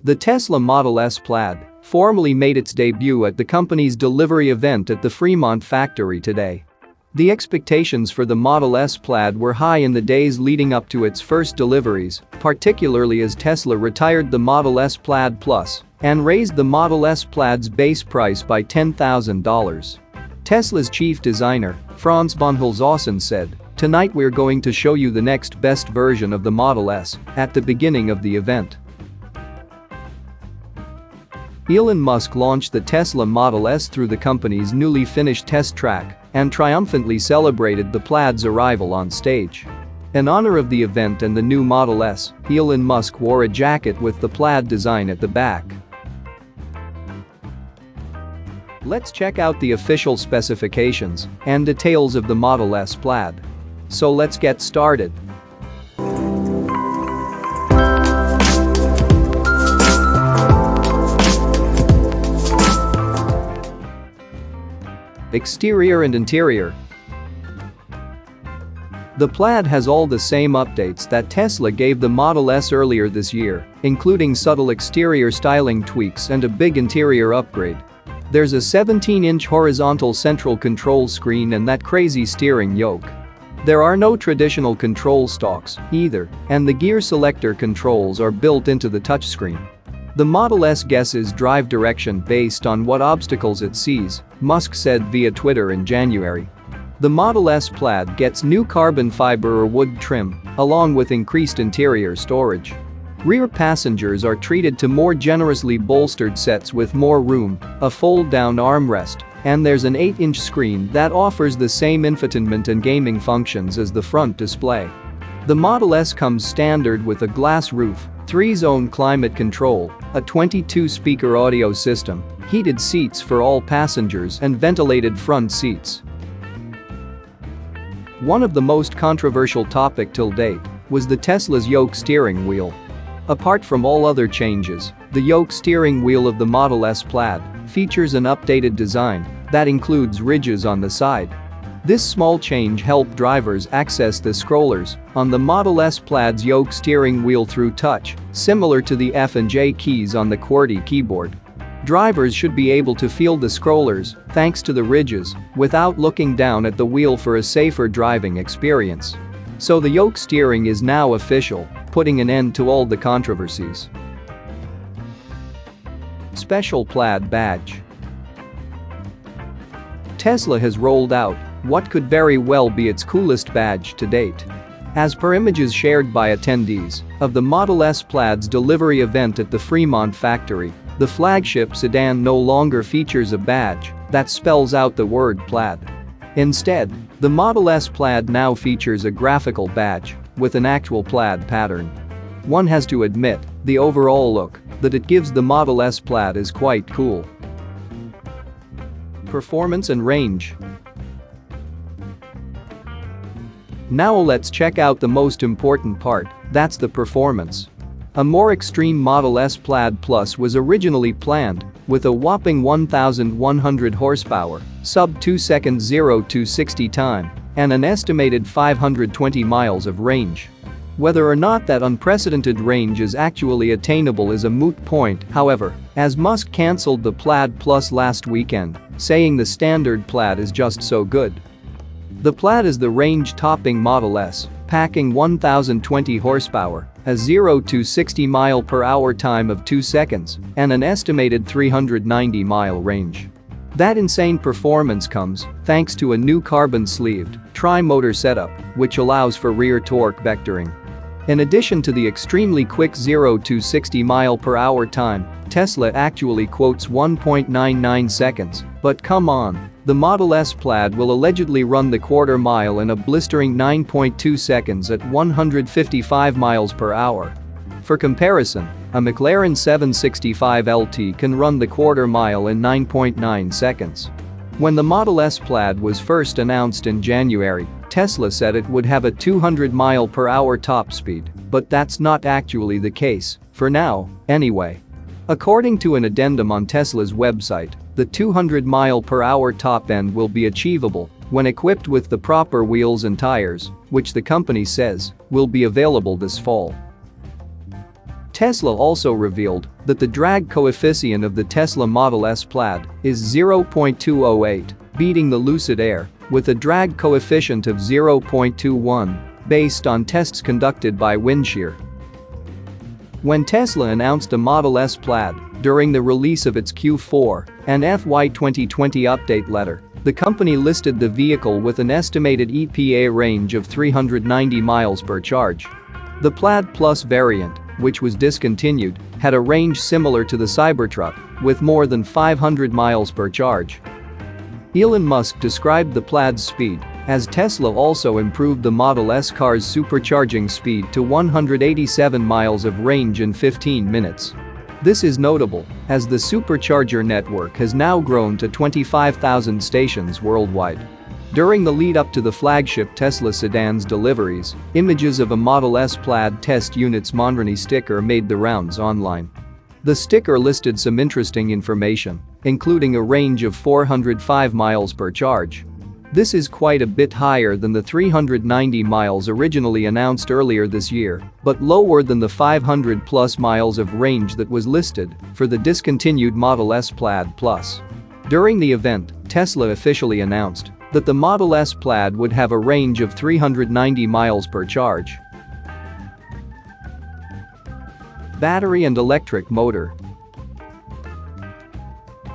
The Tesla Model S Plaid formally made its debut at the company's delivery event at the Fremont Factory today. The expectations for the Model S Plaid were high in the days leading up to its first deliveries, particularly as Tesla retired the Model S Plaid Plus and raised the Model S Plaid's base price by $10,000. Tesla's chief designer, Franz von Holzhausen, said, "Tonight we're going to show you the next best version of the Model S," at the beginning of the event. Elon Musk launched the Tesla Model S through the company's newly finished test track and triumphantly celebrated the Plaid's arrival on stage. In honor of the event and the new Model S, Elon Musk wore a jacket with the Plaid design at the back. Let's check out the official specifications and details of the Model S Plaid. So let's get started. Exterior and interior. The Plaid has all the same updates that Tesla gave the Model S earlier this year, including subtle exterior styling tweaks and a big interior upgrade. There's a 17-inch horizontal central control screen and that crazy steering yoke. There are no traditional control stalks either, and the gear selector controls are built into the touchscreen. The Model S guesses drive direction based on what obstacles it sees, Musk said via Twitter in January. The Model S Plaid gets new carbon fiber or wood trim, along with increased interior storage. Rear passengers are treated to more generously bolstered seats with more room, a fold-down armrest, and there's an 8-inch screen that offers the same infotainment and gaming functions as the front display. The Model S comes standard with a glass roof, 3-zone climate control, a 22-speaker audio system, heated seats for all passengers and ventilated front seats. One of the most controversial topics till date was the Tesla's yoke steering wheel. Apart from all other changes, the yoke steering wheel of the Model S Plaid features an updated design that includes ridges on the side. This small change helped drivers access the scrollers on the Model S Plaid's yoke steering wheel through touch, similar to the F and J keys on the QWERTY keyboard. Drivers should be able to feel the scrollers, thanks to the ridges, without looking down at the wheel for a safer driving experience. So the yoke steering is now official, putting an end to all the controversies. Special Plaid Badge. Tesla has rolled out what could very well be its coolest badge to date. As per images shared by attendees of the Model S Plaid's delivery event at the Fremont Factory, the flagship sedan no longer features a badge that spells out the word Plaid. Instead, the Model S Plaid now features a graphical badge with an actual plaid pattern. One has to admit, the overall look that it gives the Model S Plaid is quite cool. Performance and range. Now let's check out the most important part, that's the performance. A more extreme Model S Plaid Plus was originally planned with a whopping 1,100 horsepower, sub-2 seconds 0 to 60 time, and an estimated 520 miles of range. Whether or not that unprecedented range is actually attainable is a moot point, however, as Musk cancelled the Plaid Plus last weekend, saying the standard Plaid is just so good. The Plaid is the range-topping Model S, packing 1,020 horsepower, a 0 to 60 mile/hour time of 2 seconds, and an estimated 390-mile range. That insane performance comes thanks to a new carbon-sleeved tri-motor setup, which allows for rear torque vectoring. In addition to the extremely quick 0 to 60 mile/hour time, Tesla actually quotes 1.99 seconds, but come on, the Model S Plaid will allegedly run the quarter mile in a blistering 9.2 seconds at 155 miles/hour. For comparison, a McLaren 765 LT can run the quarter mile in 9.9 seconds. When the Model S Plaid was first announced in January, Tesla said it would have a 200 mile/hour top speed, but that's not actually the case, for now, anyway. According to an addendum on Tesla's website, the 200 mile/hour top end will be achievable when equipped with the proper wheels and tires, which the company says will be available this fall. Tesla also revealed that the drag coefficient of the Tesla Model S Plaid is 0.208, beating the Lucid Air with a drag coefficient of 0.21 based on tests conducted by Windshear. When Tesla announced a Model S Plaid during the release of its Q4 and FY 2020 update letter, the company listed the vehicle with an estimated EPA range of 390 miles per charge. The Plaid Plus variant, which was discontinued, had a range similar to the Cybertruck with more than 500 miles per charge. Elon Musk described the Plaid's speed as Tesla also improved the Model S car's supercharging speed to 187 miles of range in 15 minutes. This is notable, as the supercharger network has now grown to 25,000 stations worldwide. During the lead-up to the flagship Tesla sedan's deliveries, images of a Model S Plaid test unit's Monroney sticker made the rounds online. The sticker listed some interesting information, including a range of 405 miles per charge. This is quite a bit higher than the 390 miles originally announced earlier this year, but lower than the 500-plus miles of range that was listed for the discontinued Model S Plaid Plus. During the event, Tesla officially announced that the Model S Plaid would have a range of 390 miles per charge. Battery and electric motor.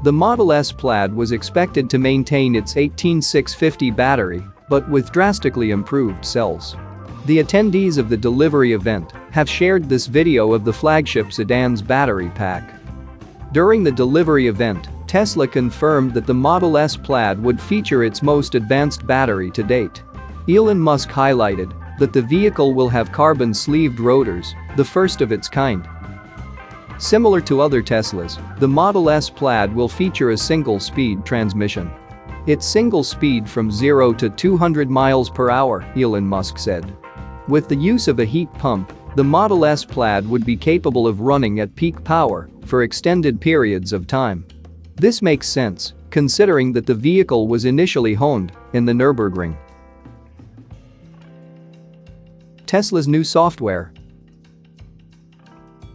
The Model S Plaid was expected to maintain its 18650 battery, but with drastically improved cells. The attendees of the delivery event have shared this video of the flagship sedan's battery pack. During the delivery event, Tesla confirmed that the Model S Plaid would feature its most advanced battery to date. Elon Musk highlighted that the vehicle will have carbon-sleeved rotors, the first of its kind. Similar to other Teslas, the Model S Plaid will feature a single-speed transmission. It's single speed from 0 to 200 miles per hour, Elon Musk said. With the use of a heat pump, the Model S Plaid would be capable of running at peak power for extended periods of time. This makes sense, considering that the vehicle was initially honed in the Nürburgring. Tesla's new software.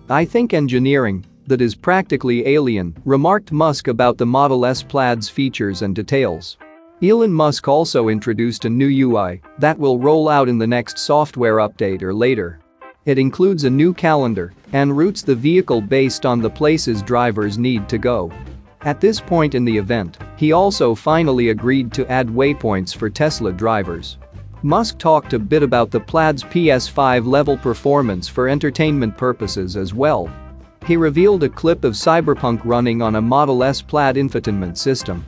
"I think engineering that is practically alien," remarked Musk about the Model S Plaid's features and details. Elon Musk also introduced a new UI that will roll out in the next software update or later. It includes a new calendar and routes the vehicle based on the places drivers need to go. At this point in the event, he also finally agreed to add waypoints for Tesla drivers. Musk talked a bit about the Plaid's PS5-level performance for entertainment purposes as well. He revealed a clip of Cyberpunk running on a Model S Plaid infotainment system.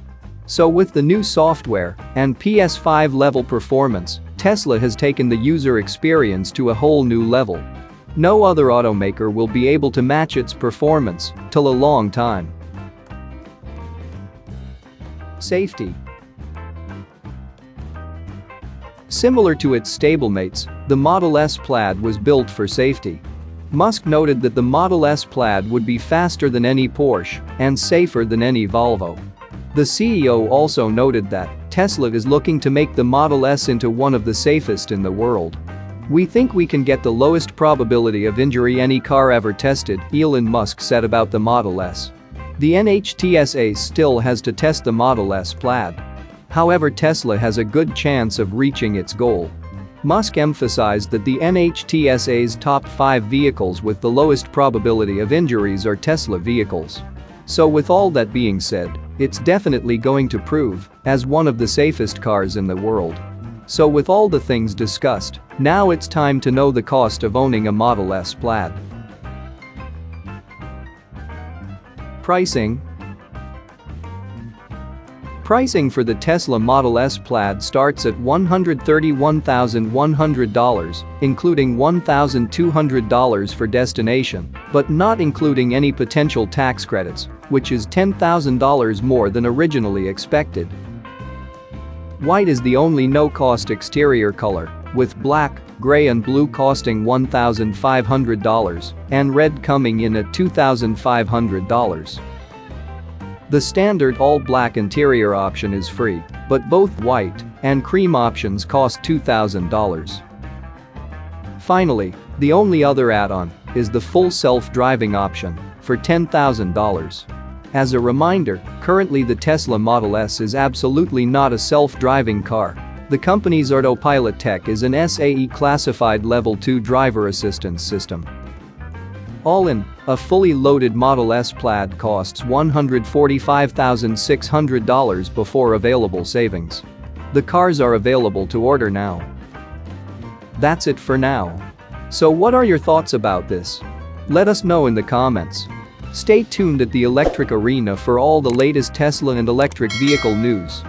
So with the new software and PS5-level performance, Tesla has taken the user experience to a whole new level. No other automaker will be able to match its performance till a long time. Safety. Similar to its stablemates, the Model S Plaid was built for safety. Musk noted that the Model S Plaid would be faster than any Porsche and safer than any Volvo. The CEO also noted that Tesla is looking to make the Model S into one of the safest in the world. "We think we can get the lowest probability of injury any car ever tested," Elon Musk said about the Model S. The NHTSA still has to test the Model S Plaid. However, Tesla has a good chance of reaching its goal. Musk emphasized that the NHTSA's top 5 vehicles with the lowest probability of injuries are Tesla vehicles. So with all that being said, it's definitely going to prove as one of the safest cars in the world. So with all the things discussed, now it's time to know the cost of owning a Model S Plaid. Pricing. Pricing for the Tesla Model S Plaid starts at $131,100, including $1,200 for destination, but not including any potential tax credits, which is $10,000 more than originally expected. White is the only no-cost exterior color, with black, gray and blue costing $1,500 and red coming in at $2,500. The standard all-black interior option is free, but both white and cream options cost $2,000. Finally, the only other add-on is the full self-driving option for $10,000. As a reminder, currently the Tesla Model S is absolutely not a self-driving car. The company's autopilot tech is an SAE classified Level 2 driver assistance system. All in, a fully loaded Model S Plaid costs $145,600 before available savings. The cars are available to order now. That's it for now. So what are your thoughts about this? Let us know in the comments. Stay tuned at the Electric Arena for all the latest Tesla and electric vehicle news.